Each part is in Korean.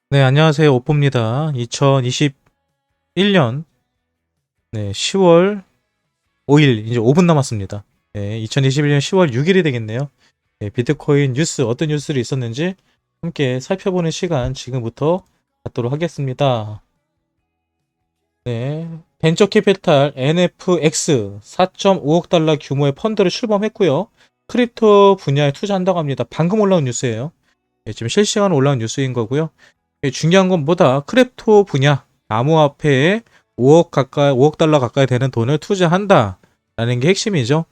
네, 안녕하세요. 오뽀입니다. 2021년 10월 5일, 이제 5분 남았습니다. 2021년 10월 6일이 되겠네요. 비트코인 뉴스, 어떤 뉴스들이 있었는지 함께 살펴보는 시간 지금부터 갖도록 하겠습니다. 벤처 캐피탈 NFX 4.5억 달러 규모의 펀드를 출범했고요. 크립토 분야에 투자한다고 합니다. 방금 올라온 뉴스예요. 지금 실시간 올라온 뉴스인 거고요. 중요한 건 뭐다? 크립토 분야, 암호화폐에 5억 달러 가까이 되는 돈을 투자한다라는 게 핵심이죠.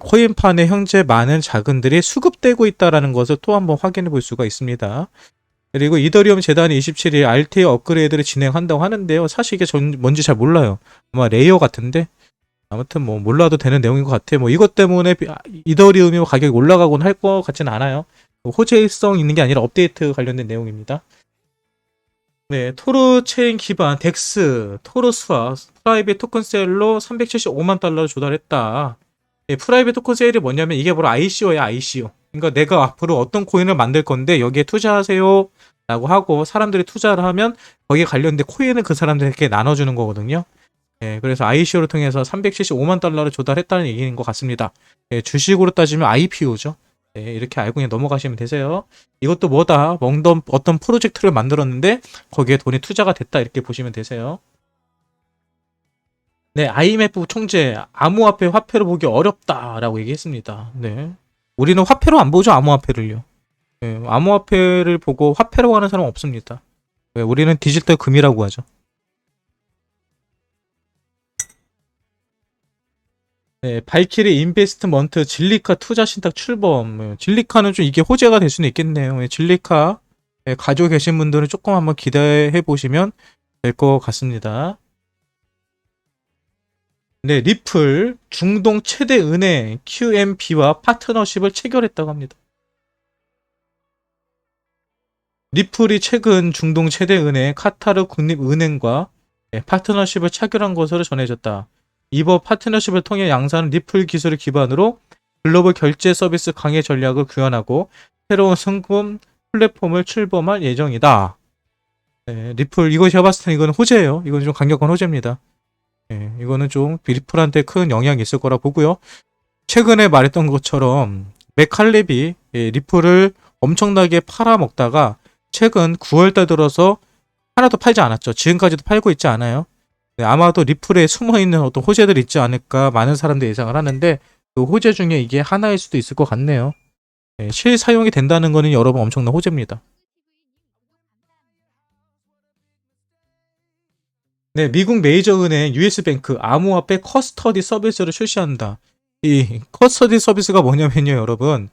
코인판에 현재 많은 자금들이 수급되고 있다는 것을 또 한번 확인해 볼 수가 있습니다. 그리고 이더리움 재단이 27일 RTA 업그레이드를 진행한다고 하는데요. 사실 이게 뭔지 잘 몰라요. 아마 레이어 같은데 아무튼 뭐 몰라도 되는 내용인 것 같아요. 뭐 이것 때문에 이더리움이 가격이 올라가곤 할 것 같지는 않아요. 호재성 있는 게 아니라 업데이트 관련된 내용입니다. 토르 체인 기반 덱스, 토르스와 프라이빗 토큰 세일로 375만 달러를 조달했다. 프라이빗 토큰 세일이 뭐냐면 이게 바로 ICO야, ICO. 그러니까 내가 앞으로 어떤 코인을 만들 건데 여기에 투자하세요 라고 하고 사람들이 투자를 하면 거기에 관련된 코인을 그 사람들에게 나눠주는 거거든요. 그래서 ICO를 통해서 375만 달러를 조달했다는 얘기인 것 같습니다. 주식으로 따지면 IPO죠. 이렇게 알고 그냥 넘어가시면 되세요. 이것도 뭐다? 어떤 프로젝트를 만들었는데 거기에 돈이 투자가 됐다 이렇게 보시면 되세요. IMF 총재 암호화폐 화폐로 보기 어렵다라고 얘기했습니다. 우리는 화폐로 안 보죠, 암호화폐를요. 암호화폐를 보고 화폐라고 하는 사람은 없습니다. 우리는 디지털 금이라고 하죠. 발키리 인베스트먼트 진리카 투자 신탁 출범. 진리카는 좀 이게 호재가 될 수는 있겠네요. 진리카 가지고 계신 분들은 조금 한번 기대해 보시면 될 것 같습니다. 리플 중동 최대 은행 QMB와 파트너십을 체결했다고 합니다. 리플이 최근 중동 최대 은행 카타르 국립은행과 파트너십을 체결한 것으로 전해졌다. 이번 파트너십을 통해 양사는 리플 기술을 기반으로 글로벌 결제 서비스 강화 전략을 구현하고 새로운 상품 플랫폼을 출범할 예정이다. 리플 이거 제가 봤을 때 이건 호재예요. 이건 좀 강력한 호재입니다. 이거는 좀 리플한테 큰 영향이 있을 거라 보고요. 최근에 말했던 것처럼 맥칼렙이 리플을 엄청나게 팔아먹다가 최근 9월달 들어서 하나도 팔지 않았죠. 지금까지도 팔고 있지 않아요. 아마도 리플에 숨어있는 어떤 호재들이 있지 않을까 많은 사람들이 예상을 하는데 그 호재 중에 이게 하나일 수도 있을 것 같네요. 실사용이 된다는 거는 여러분 엄청난 호재입니다. 미국 메이저 은행 US뱅크 암호화폐 커스터디 서비스를 출시한다. 이 커스터디 서비스가 뭐냐면요, 여러분.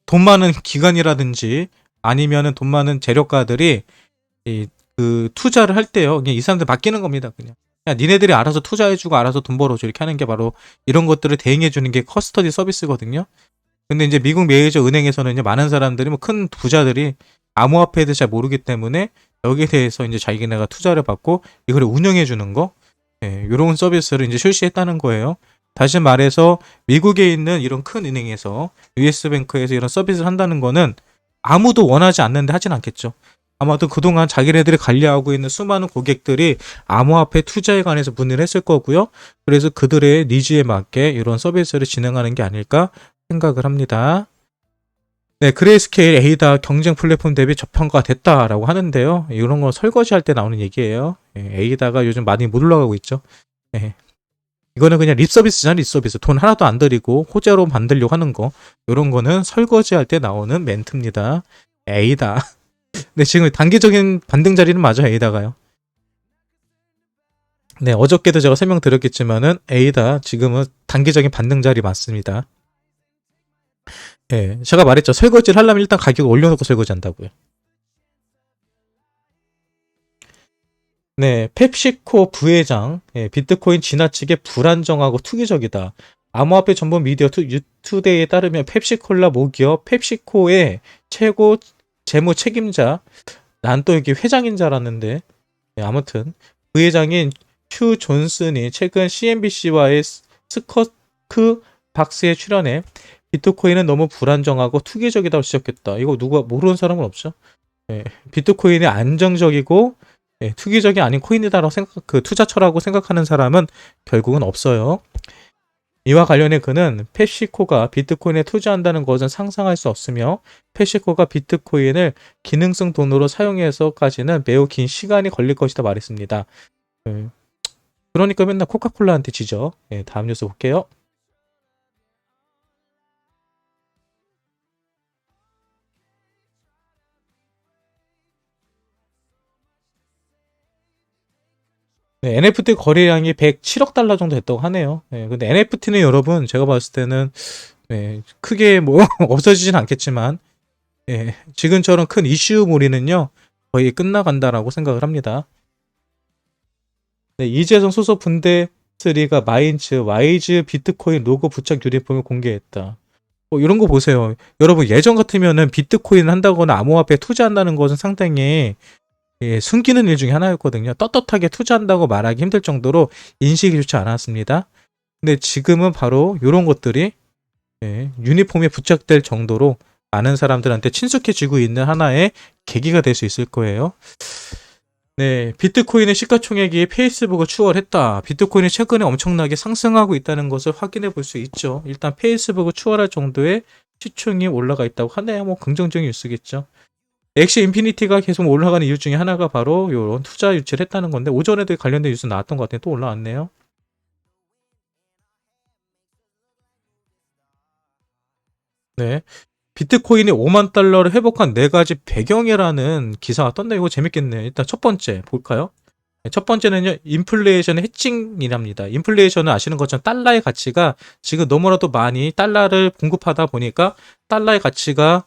돈 많은 기관이라든지 아니면은 돈 많은 재력가들이 그 투자를 할 때요. 그냥 이 사람들 맡기는 겁니다. 그냥 니네들이 알아서 투자해주고 알아서 돈 벌어줘 이렇게 하는 게 바로 이런 것들을 대행해주는 게 커스터디 서비스거든요. 근데 이제 미국 메이저 은행에서는 이제 많은 사람들이 뭐 큰 부자들이 암호화폐에 대해서 잘 모르기 때문에 여기에 대해서 이제 자기네가 투자를 받고 이걸 운영해주는 거, 이런 서비스를 이제 출시했다는 거예요. 다시 말해서 미국에 있는 이런 큰 은행에서 US뱅크에서 이런 서비스를 한다는 거는 아무도 원하지 않는데 하진 않겠죠. 아마도 그동안 자기네들이 관리하고 있는 수많은 고객들이 암호화폐 투자에 관해서 문의를 했을 거고요. 그래서 그들의 니즈에 맞게 이런 서비스를 진행하는 게 아닐까 생각을 합니다. 그레이스케일 에이다 경쟁 플랫폼 대비 저평가 됐다라고 하는데요. 이런 거 설거지할 때 나오는 얘기예요. 에이다가 요즘 많이 못 올라가고 있죠. 이거는 그냥 립서비스잖아, 립서비스. 돈 하나도 안 들이고 호재로 만들려고 하는 거. 이런 거는 설거지할 때 나오는 멘트입니다. 에이다. 지금 단기적인 반등 자리는 맞아요, 에이다가요. 어저께도 제가 설명드렸겠지만은 에이다 지금은 단기적인 반등 자리 맞습니다. 제가 말했죠. 설거지를 하려면 일단 가격을 올려놓고 설거지 한다고요. 펩시코 부회장, 비트코인 지나치게 불안정하고 투기적이다. 암호화폐 전문 미디어 유투데이에 따르면 펩시콜라 모기업 펩시코의 최고 재무 책임자, 난 또 여기 회장인 줄 알았는데, 아무튼 부회장인 휴 존슨이 최근 CNBC와의 스커크 박스에 출연해 비트코인은 너무 불안정하고 투기적이다고 지적했다. 이거 누가 모르는 사람은 없죠. 예, 비트코인이 안정적이고 투기적이 아닌 코인이다라고 그 투자처라고 생각하는 사람은 결국은 없어요. 이와 관련해 그는 펩시코가 비트코인에 투자한다는 것은 상상할 수 없으며 펩시코가 비트코인을 기능성 돈으로 사용해서까지는 매우 긴 시간이 걸릴 것이다 말했습니다. 그러니까 맨날 코카콜라한테 지죠. 다음 뉴스 볼게요. NFT 거래량이 107억 달러 정도 됐다고 하네요. 근데 NFT는 여러분 제가 봤을 때는 크게 뭐 없어지진 않겠지만 지금처럼 큰 이슈몰이는요 거의 끝나간다라고 생각을 합니다. 이재성 소속 분대 3가 마인츠, 와이즈 비트코인 로고 부착 유니폼을 공개했다. 이런 거 보세요. 여러분 예전 같으면은 비트코인 한다거나 암호화폐에 투자한다는 것은 상당히 숨기는 일 중에 하나였거든요. 떳떳하게 투자한다고 말하기 힘들 정도로 인식이 좋지 않았습니다. 근데 지금은 바로 이런 것들이 유니폼에 부착될 정도로 많은 사람들한테 친숙해지고 있는 하나의 계기가 될 수 있을 거예요. 비트코인의 시가총액이 페이스북을 추월했다. 비트코인이 최근에 엄청나게 상승하고 있다는 것을 확인해 볼 수 있죠. 일단 페이스북을 추월할 정도의 시총이 올라가 있다고 하네요. 뭐 긍정적인 뉴스겠죠. 엑시 인피니티가 계속 올라가는 이유 중에 하나가 바로 이런 투자 유치를 했다는 건데 오전에도 관련된 뉴스 나왔던 것 같아요. 또 올라왔네요. 비트코인이 5만 달러를 회복한 4가지 배경이라는 기사가 떴네요. 이거 재밌겠네요. 일단 첫 번째 볼까요? 첫 번째는요, 인플레이션 해칭이랍니다. 인플레이션은 아시는 것처럼 달러의 가치가 지금 너무나도 많이 달러를 공급하다 보니까 달러의 가치가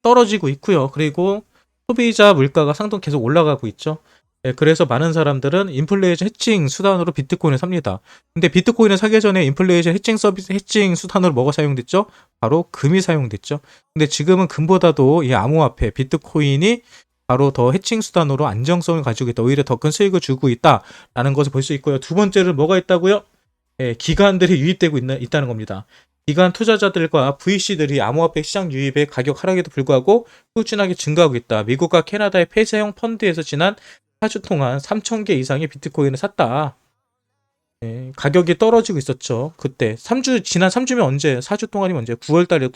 떨어지고 있고요. 그리고 소비자 물가가 상동 계속 올라가고 있죠. 그래서 많은 사람들은 인플레이션 해칭 수단으로 비트코인을 삽니다. 근데 비트코인을 사기 전에 인플레이션 해칭 서비스 해칭 수단으로 뭐가 사용됐죠? 바로 금이 사용됐죠. 근데 지금은 금보다도 이 암호화폐 비트코인이 바로 더 해칭 수단으로 안정성을 가지고 있다. 오히려 더 큰 수익을 주고 있다라는 것을 볼 수 있고요. 두 번째는 뭐가 있다고요? 기관들이 유입되고 있다는 겁니다. 기관 투자자들과 VC들이 암호화폐 시장 유입의 가격 하락에도 불구하고 꾸준하게 증가하고 있다. 미국과 캐나다의 폐쇄형 펀드에서 지난 4주 동안 3,000개 이상의 비트코인을 샀다. 가격이 떨어지고 있었죠. 그때 지난 3주면 언제? 4주 동안이면 언제? 9월달에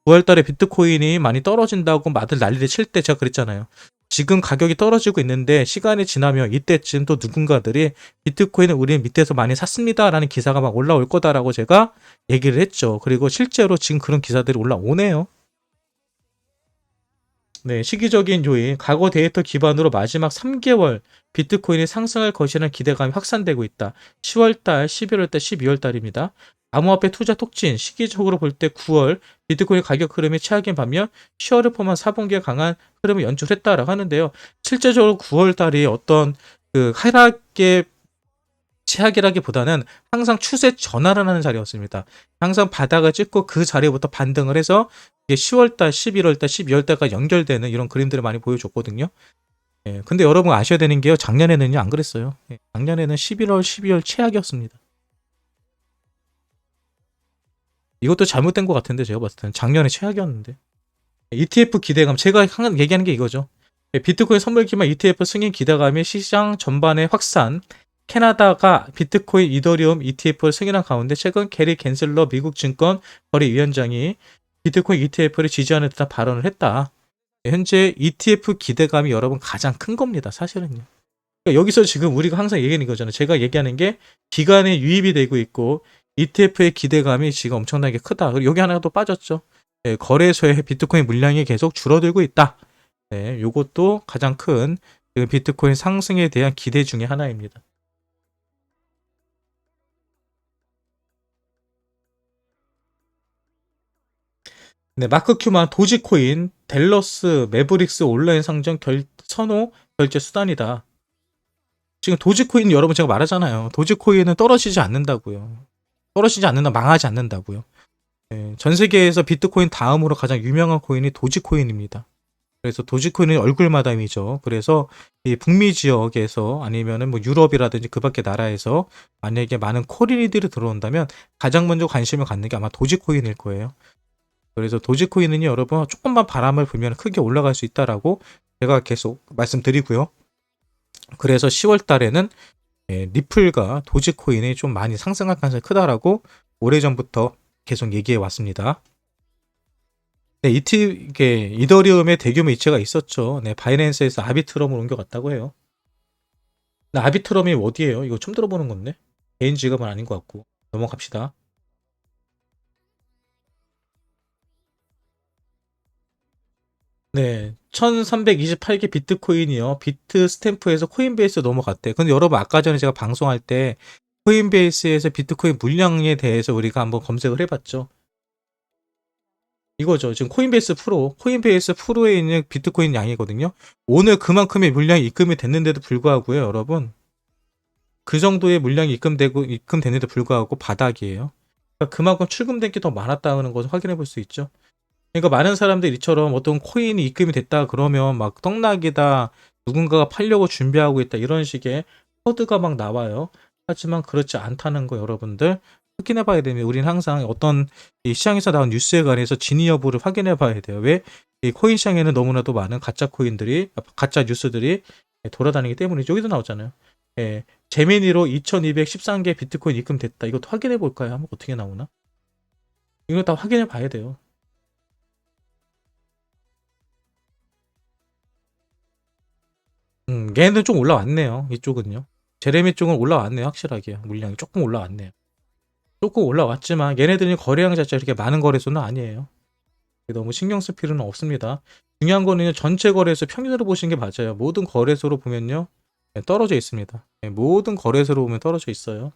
9월달에 비트코인이 많이 떨어진다고 마들 난리를 칠 때 제가 그랬잖아요. 지금 가격이 떨어지고 있는데 시간이 지나면 이때쯤 또 누군가들이 비트코인을 우리 밑에서 많이 샀습니다 라는 기사가 막 올라올 거다라고 제가 얘기를 했죠. 그리고 실제로 지금 그런 기사들이 올라오네요. 시기적인 요인, 과거 데이터 기반으로 마지막 3개월 비트코인이 상승할 것이라는 기대감이 확산되고 있다. 10월달, 11월달, 12월달입니다. 암호화폐 투자 톡진, 시기적으로 볼 때 9월 비트코인 가격 흐름이 최악인 반면 10월을 포함한 4분기에 강한 흐름을 연출했다라고 하는데요. 실제적으로 9월달이 어떤 그 하락의 최악이라기보다는 항상 추세 전환을 하는 자리였습니다. 항상 바닥을 찍고 그 자리부터 반등을 해서 이게 10월달, 11월달, 12월달까지 연결되는 이런 그림들을 많이 보여줬거든요. 근데 여러분 아셔야 되는 게요. 작년에는요 안 그랬어요. 작년에는 11월, 12월 최악이었습니다. 이것도 잘못된 것 같은데 제가 봤을 때는 작년에 최악이었는데. ETF 기대감 제가 항상 얘기하는 게 이거죠. 비트코인 선물 기반 ETF 승인 기대감이 시장 전반에 확산. 캐나다가 비트코인 이더리움 ETF를 승인한 가운데 최근 게리 겐슬러 미국 증권 거래위원장이 비트코인 ETF를 지지하는 듯한 발언을 했다. 현재 ETF 기대감이 여러분 가장 큰 겁니다. 사실은요. 그러니까 여기서 지금 우리가 항상 얘기하는 거잖아요. 제가 얘기하는 게 기간에 유입이 되고 있고 ETF의 기대감이 지금 엄청나게 크다. 그리고 여기 하나 또 빠졌죠. 거래소의 비트코인 물량이 계속 줄어들고 있다. 이것도 가장 큰 비트코인 상승에 대한 기대 중에 하나입니다. 마크 큐만 도지코인 델러스 매브릭스 온라인 상점 선호 결제 수단이다. 지금 도지코인 여러분 제가 말하잖아요. 도지코인은 떨어지지 않는다고요. 떨어지지 않는다, 망하지 않는다고요. 전 세계에서 비트코인 다음으로 가장 유명한 코인이 도지코인입니다. 그래서 도지코인은 얼굴 마담이죠. 그래서 이 북미 지역에서 아니면은 뭐 유럽이라든지 그 밖의 나라에서 만약에 많은 코인이들이 들어온다면 가장 먼저 관심을 갖는 게 아마 도지코인일 거예요. 그래서 도지코인은요, 여러분, 조금만 바람을 불면 크게 올라갈 수 있다라고 제가 계속 말씀드리고요. 그래서 10월 달에는 리플과 도지코인이 좀 많이 상승할 가능성이 크다라고 오래전부터 계속 얘기해 왔습니다. 네, 이게 이더리움의 대규모 이체가 있었죠. 네, 바이낸스에서 아비트럼을 옮겨갔다고 해요. 근데 아비트럼이 어디예요? 이거 처음 들어보는 건데. 개인 지갑은 아닌 것 같고. 넘어갑시다. 네, 1328개 비트코인이요. 비트 스탬프에서 코인베이스 넘어갔대. 근데 여러분, 아까 전에 제가 방송할 때 코인베이스에서 비트코인 물량에 대해서 우리가 한번 검색을 해봤죠. 이거죠. 지금 코인베이스 프로에 있는 비트코인 양이거든요. 오늘 그만큼의 물량이 입금이 됐는데도 불구하고요, 여러분. 그 정도의 물량이 입금됐는데도 불구하고 바닥이에요. 그러니까 그만큼 출금된 게 더 많았다는 것을 확인해 볼 수 있죠. 그러니까 많은 사람들이 이처럼 어떤 코인이 입금이 됐다 그러면 막 떡락이다, 누군가가 팔려고 준비하고 있다, 이런 식의 코드가 막 나와요. 하지만 그렇지 않다는 거 여러분들 확인해 봐야 됩니다. 우리는 항상 어떤 이 시장에서 나온 뉴스에 관해서 진위 여부를 확인해 봐야 돼요. 왜? 이 코인 시장에는 너무나도 많은 가짜 뉴스들이 돌아다니기 때문이죠. 여기도 나오잖아요. 예, 제미니로 2213개 비트코인 입금됐다. 이것도 확인해 볼까요? 한번 어떻게 나오나? 이거 다 확인해 봐야 돼요. 얘는 좀 올라왔네요. 이쪽은요. 제레미 쪽은 올라왔네요. 확실하게. 물량이 조금 올라왔네요. 조금 올라왔지만 얘네들이 거래량 자체가 이렇게 많은 거래소는 아니에요. 너무 신경 쓸 필요는 없습니다. 중요한 거는 전체 거래소 평균으로 보시는 게 맞아요. 모든 거래소로 보면요. 떨어져 있습니다. 모든 거래소로 보면 떨어져 있어요.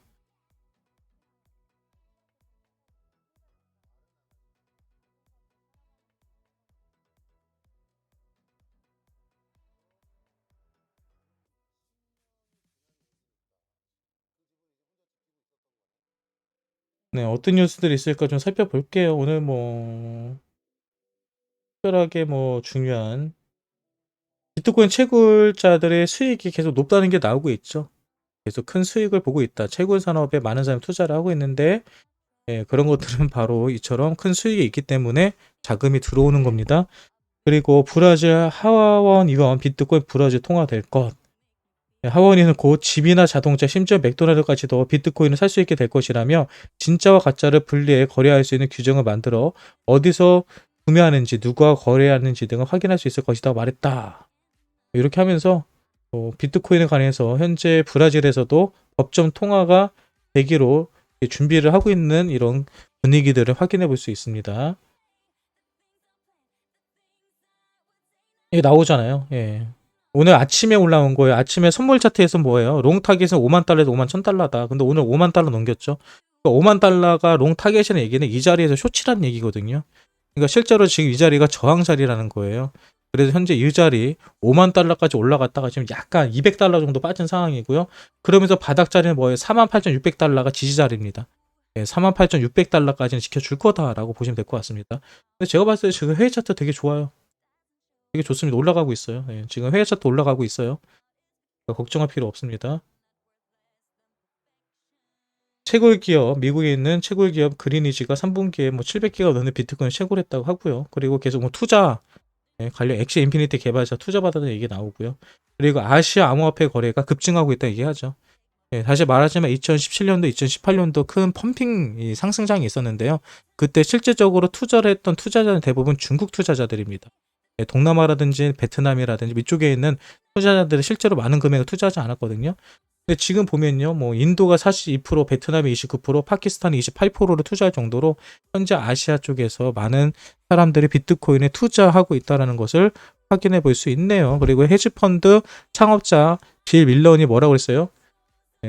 네, 어떤 뉴스들이 있을까 좀 살펴볼게요. 오늘 뭐 특별하게 뭐 중요한 비트코인 채굴자들의 수익이 계속 높다는 게 나오고 있죠. 계속 큰 수익을 보고 있다. 채굴 산업에 많은 사람이 투자를 하고 있는데 그런 것들은 바로 이처럼 큰 수익이 있기 때문에 자금이 들어오는 겁니다. 그리고 브라질 하원 의원 비트코인 브라질 통화될 것. 하원의는 곧 집이나 자동차, 심지어 맥도날드까지도 비트코인을 살 수 있게 될 것이라며 진짜와 가짜를 분리해 거래할 수 있는 규정을 만들어 어디서 구매하는지, 누가 거래하는지 등을 확인할 수 있을 것이다 말했다. 이렇게 하면서 비트코인에 관해서 현재 브라질에서도 법정 통화가 되기로 준비를 하고 있는 이런 분위기들을 확인해 볼 수 있습니다. 이게 나오잖아요. 예. 오늘 아침에 올라온 거예요. 아침에 선물 차트에서 뭐예요? 롱 타겟은 5만 달러에서 5만 1,000달러다. 근데 오늘 5만 달러 넘겼죠. 그러니까 5만 달러가 롱 타겟이라는 얘기는 이 자리에서 쇼치라는 얘기거든요. 그러니까 실제로 지금 이 자리가 저항 자리라는 거예요. 그래서 현재 이 자리 5만 달러까지 올라갔다가 지금 약간 200달러 정도 빠진 상황이고요. 그러면서 바닥 자리는 뭐예요? 48,600달러가 지지 자리입니다. 48,600달러까지는 지켜줄 거다라고 보시면 될 것 같습니다. 근데 제가 봤을 때 지금 회의 차트 되게 좋아요. 되게 좋습니다. 올라가고 있어요. 지금 회의 차트 올라가고 있어요. 그러니까 걱정할 필요 없습니다. 채굴 기업, 미국에 있는 채굴 기업 그리니지가 3분기에 뭐 700개가 넘는 비트코인 채굴했다고 하고요. 그리고 계속 뭐 투자 관련 엑시 인피니티 개발자 투자 받았다는 얘기 나오고요. 그리고 아시아 암호화폐 거래가 급증하고 있다 얘기하죠. 다시 말하자면 2017년도, 2018년도 큰 펌핑 상승장이 있었는데요. 그때 실질적으로 투자를 했던 투자자는 대부분 중국 투자자들입니다. 동남아라든지 베트남이라든지 위쪽에 있는 투자자들이 실제로 많은 금액을 투자하지 않았거든요. 근데 지금 보면요, 뭐 인도가 42%, 베트남이 29%, 파키스탄이 28%를 투자할 정도로 현재 아시아 쪽에서 많은 사람들이 비트코인에 투자하고 있다는 것을 확인해 볼 수 있네요. 그리고 헤지펀드 창업자 빌 밀런이 뭐라고 그랬어요?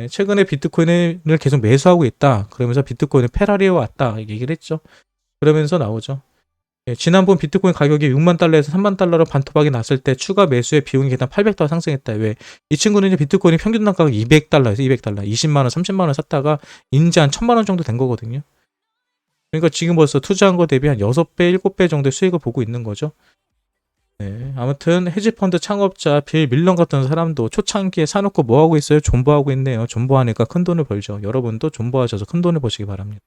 최근에 비트코인을 계속 매수하고 있다. 그러면서 비트코인은 페라리에 왔다. 얘기를 했죠. 그러면서 나오죠. 지난번 비트코인 가격이 6만 달러에서 3만 달러로 반토막이 났을 때 추가 매수의 비용이 계단 800달러 상승했다. 왜? 이 친구는 이제 비트코인이 평균 단가가 200달러에서 200달러, 20만 원, 30만 원 샀다가 인제 한 1000만 원 정도 된 거거든요. 그러니까 지금 벌써 투자한 거 대비 한 6배, 7배 정도의 수익을 보고 있는 거죠. 네, 아무튼 헤지펀드 창업자 빌 밀런 같은 사람도 초창기에 사놓고 뭐 하고 있어요? 존버하고 있네요. 존버하니까 큰 돈을 벌죠. 여러분도 존버하셔서 큰 돈을 버시기 바랍니다.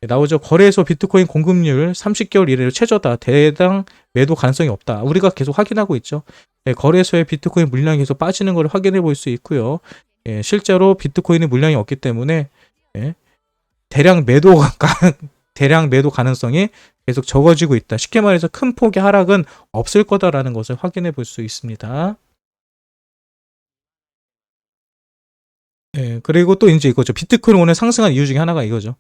네, 나오죠. 거래소 비트코인 공급률 30개월 이래로 최저다. 대당 매도 가능성이 없다. 우리가 계속 확인하고 있죠. 네, 거래소의 비트코인 물량이 계속 빠지는 걸 확인해 볼 수 있고요. 예, 실제로 비트코인의 물량이 없기 때문에 예, 대량 매도 대량 매도 가능성이 계속 적어지고 있다. 쉽게 말해서 큰 폭의 하락은 없을 거다라는 것을 확인해 볼 수 있습니다. 예, 그리고 또 이제 이거죠. 비트코인 오늘 상승한 이유 중에 하나가 이거죠.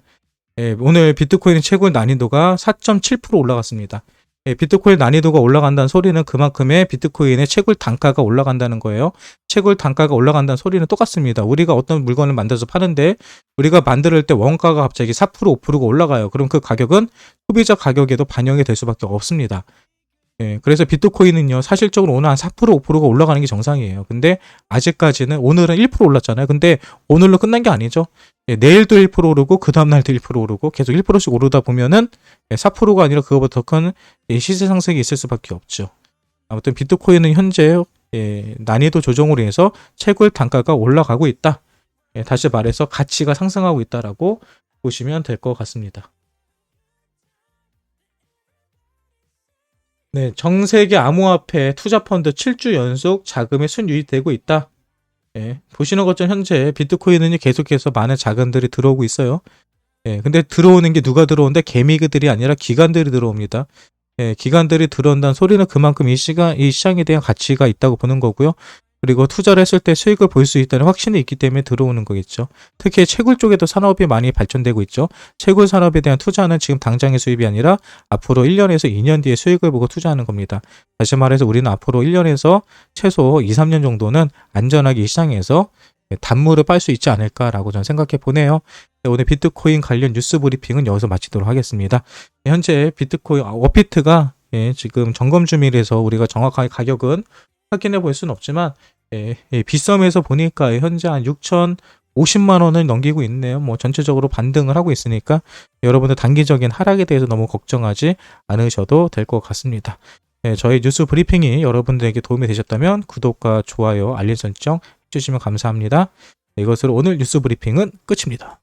예, 오늘 비트코인의 최고 난이도가 4.7% 올라갔습니다. 예, 비트코인 난이도가 올라간다는 소리는 그만큼의 비트코인의 채굴 단가가 올라간다는 거예요. 채굴 단가가 올라간다는 소리는 똑같습니다. 우리가 어떤 물건을 만들어서 파는데 우리가 만들 때 원가가 갑자기 4% 5%가 올라가요. 그럼 그 가격은 소비자 가격에도 반영이 될 수밖에 없습니다. 예, 그래서 비트코인은요, 사실적으로 오늘 한 4% 5%가 올라가는 게 정상이에요. 근데 아직까지는 오늘은 1% 올랐잖아요. 근데 오늘로 끝난 게 아니죠. 예, 내일도 1% 오르고 그 다음날도 1% 오르고 계속 1%씩 오르다 보면은 4%가 아니라 그거보다 더 큰 시세 상승이 있을 수밖에 없죠. 아무튼 비트코인은 현재 난이도 조정으로 인해서 채굴 단가가 올라가고 있다. 예, 다시 말해서 가치가 상승하고 있다라고 보시면 될 것 같습니다. 네, 정세계 암호화폐 투자펀드 7주 연속 자금이 순유입되고 있다. 예, 보시는 것처럼 현재 비트코인은 계속해서 많은 자금들이 들어오고 있어요. 예, 근데 들어오는 게 누가 들어오는데 개미들이 아니라 기관들이 들어옵니다. 예, 기관들이 들어온다는 소리는 그만큼 이 시장에 대한 가치가 있다고 보는 거고요. 그리고 투자를 했을 때 수익을 볼 수 있다는 확신이 있기 때문에 들어오는 거겠죠. 특히 채굴 쪽에도 산업이 많이 발전되고 있죠. 채굴 산업에 대한 투자는 지금 당장의 수입이 아니라 앞으로 1년에서 2년 뒤에 수익을 보고 투자하는 겁니다. 다시 말해서 우리는 앞으로 1년에서 최소 2, 3년 정도는 안전하게 이 시장에서 단물을 빨 수 있지 않을까라고 저는 생각해 보네요. 네, 오늘 비트코인 관련 뉴스 브리핑은 여기서 마치도록 하겠습니다. 현재 비트코인 워피트가 지금 점검 중이라서 우리가 정확하게 가격은 확인해 볼 수는 없지만 빗썸에서 보니까 현재 한 6,050만 원을 넘기고 있네요. 뭐 전체적으로 반등을 하고 있으니까 여러분들 단기적인 하락에 대해서 너무 걱정하지 않으셔도 될 것 같습니다. 저희 뉴스 브리핑이 여러분들에게 도움이 되셨다면 구독과 좋아요, 알림 설정 해주시면 감사합니다. 이것으로 오늘 뉴스 브리핑은 끝입니다.